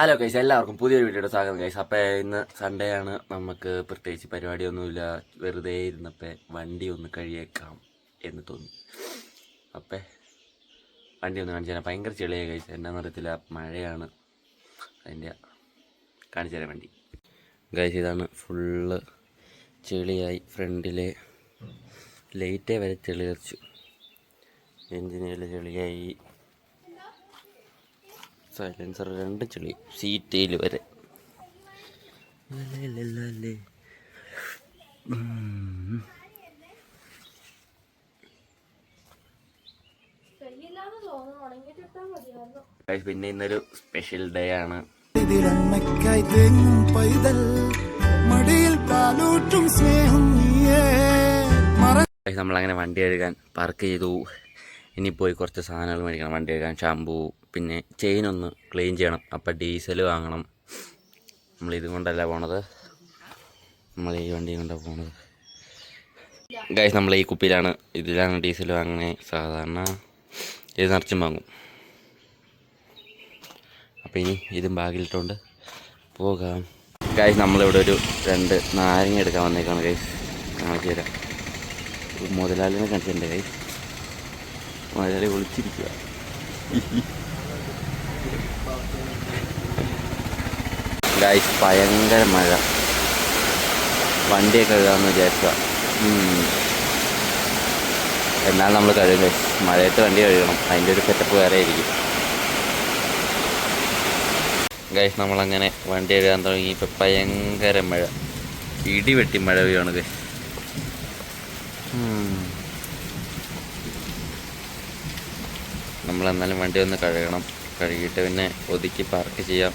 Hello guys, എല്ലാവർക്കും പുതിയൊരു വീഡിയോയുടെ സ്വാഗതം ഗൈസ്. അപ്പോൾ ഇന്ന് സൺഡേ ആണ്, നമുക്ക് പ്രത്യേകിച്ച് പരിപാടിയൊന്നുമില്ല. വെറുതെ ഇരുന്നപ്പോൾ വണ്ടി ഒന്ന് കഴുകിയേക്കാം എന്ന് തോന്നി. അപ്പോൾ വണ്ടി ഒന്ന് കാണിച്ചു തരാം. ഭയങ്കര ചെളിയാണ് ഗൈസ്, എന്നാന്ന് അറിയത്തില്ല, മഴയാണ്. അതിൻ്റെ കാണിച്ചു തരാം വണ്ടി ഗൈസ്. ഇതാണ് ഫുള്ള് ചെളിയായി, ഫ്രണ്ടിലെ ലൈറ്റേ വരെ ചെളി തെറിച്ചു, എൻജിനിൽ ചെളിയായി, സൈലൻസർ രണ്ട് ചെളി, സീറ്റയിൽ വരെ. പിന്നെ ഇന്നൊരു സ്പെഷ്യൽ ഡേ ആണ്. നമ്മളങ്ങനെ വണ്ടി കഴുകാൻ പാർക്ക് ചെയ്തു. ഇനി പോയി കുറച്ച് സാധനങ്ങൾ മേടിക്കണം. വണ്ടി കഴുകാൻ ഷാമ്പൂ, പിന്നെ ചെയിനൊന്ന് ക്ലീൻ ചെയ്യണം. അപ്പം ഡീസൽ വാങ്ങണം. നമ്മളിതും കൊണ്ടല്ല പോണത്, നമ്മൾ ഈ വണ്ടിയും കൊണ്ടാണ് പോണത് ഗൈസ്. നമ്മൾ ഈ ഇതിലാണ് ഡീസൽ വാങ്ങുന്നത്. സാധാരണ ഇത് നിറച്ചും വാങ്ങും. അപ്പം ഇനി ഇതും ബാഗിലിട്ടുകൊണ്ട് പോകാം ഗൈസ്. നമ്മളിവിടെ ഒരു 2 നാരങ്ങ എടുക്കാൻ വന്നേക്കാണ് ഗൈസ്. കാണിച്ചു തരാം. മുതലാളിനെ കാണിച്ചിട്ടുണ്ട് ഗൈസ്. മുതലാളി വിളിച്ചിരിക്കുക. ഗൈസ് ഭയങ്കര മഴ. വണ്ടിയൊക്കെ കഴുകാമെന്ന് വിചാരിച്ച, എന്നാൽ നമ്മൾ കഴുകും ഗൈസ്. മഴയത്ത് വണ്ടി കഴുകണം, അതിൻ്റെ ഒരു സെറ്റപ്പ് വേറെ ആയിരിക്കും ഗൈസ്. നമ്മളങ്ങനെ വണ്ടി കഴുകാൻ തുടങ്ങി. ഇപ്പം ഭയങ്കര മഴ, ഇടിവെട്ടി മഴ പെയ്യാണ് ഗൈസ്. നമ്മളെന്നാലും വണ്ടി ഒന്ന് കഴുകണം. കഴുകിയിട്ട് പിന്നെ ഒതുക്കി പാർക്ക് ചെയ്യാം.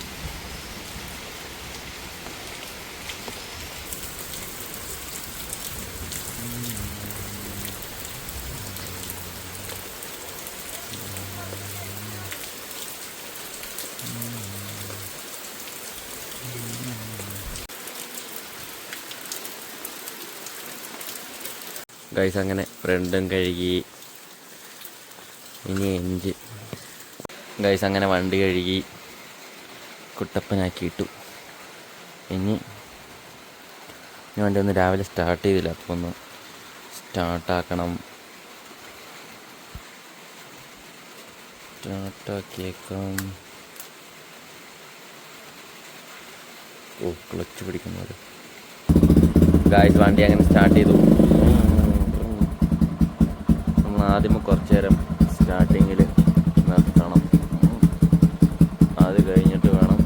ഗൈസ് അങ്ങനെ ഫ്രണ്ടും കഴുകി. ഇനി എൻജിൻ ഗൈസ്. അങ്ങനെ വണ്ടി കഴുകി കുട്ടപ്പനാക്കിയിട്ടു. ഇനി വണ്ടി ഒന്ന് രാവിലെ സ്റ്റാർട്ട് ചെയ്തില്ല, അപ്പോൾ ഒന്ന് സ്റ്റാർട്ടാക്കണം. സ്റ്റാർട്ടാക്കിയേക്കാം. ക്ലച്ച് പിടിക്കുന്നത് ഗൈസ്. വണ്ടി അങ്ങനെ സ്റ്റാർട്ട് ചെയ്തു. നമ്മൾ ആദ്യം കുറച്ച് നേരം സ്റ്റാർട്ടിങ്ങിൽ നിർത്തണം. അത് കഴിഞ്ഞിട്ട് വേണം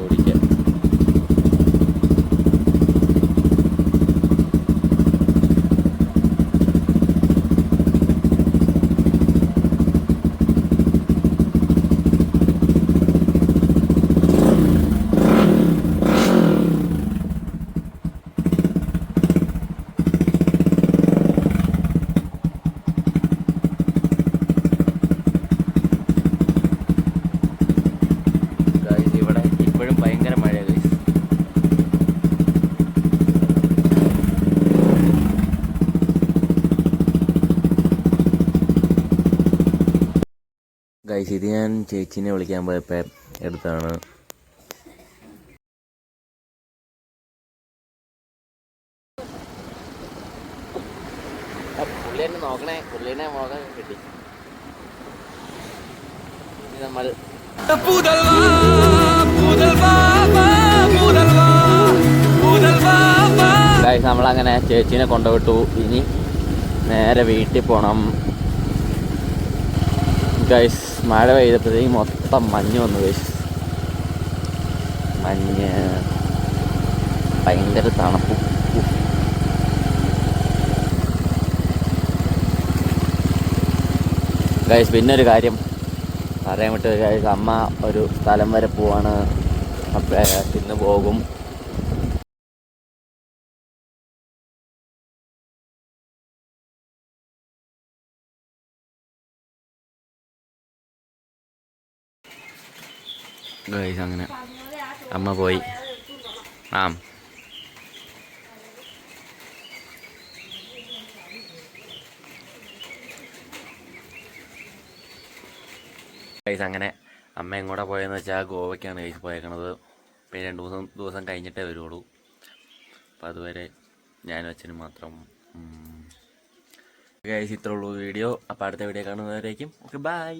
ഓടിക്കാൻ. ഗൈസ് ഇത് ഞാൻ ചേച്ചീനെ വിളിക്കാൻ പോയപ്പോൾ എടുത്താണ്. പുള്ളിനെ നോക്കണേ, പുള്ളിനെ മുഖം കിട്ടി. നമ്മൾ ഗൈസ് നമ്മളങ്ങനെ ചേച്ചീനെ കൊണ്ടുവിട്ടു. ഇനി നേരെ വീട്ടിൽ പോകണം ഗൈസ്. മഴ പെയ്തപ്പോഴത്തേക്ക് മൊത്തം മഞ്ഞ് വന്നു ഗൈസ്. മഞ്ഞ്, ഭയങ്കര തണുപ്പും. ഗൈസ് പിന്നെ ഒരു കാര്യം പറയാൻ വിട്ടു ഗൈസ്. അമ്മ ഒരു സ്ഥലം വരെ പോവാണ്. അപ്പം ഇന്ന് പോകും. ഗൈസ് അങ്ങനെ അമ്മ പോയി. ഗൈസ് അങ്ങനെ അമ്മ എങ്ങോട്ടാണ് പോയതെന്ന് വെച്ചാൽ ഗോവയ്ക്കാണ് ഗൈസ് പോയേക്കണത്. പിന്നെ 2 ദിവസം കഴിഞ്ഞിട്ടേ വരുള്ളൂ. അപ്പോൾ അതുവരെ ഞാനും അച്ഛനും മാത്രം. ഗൈസ് ഇത്രേ ഉള്ളൂ വീഡിയോ. അപ്പോൾ അടുത്ത വീഡിയോ കാണുന്നവരേക്കും ഓക്കെ ബൈ.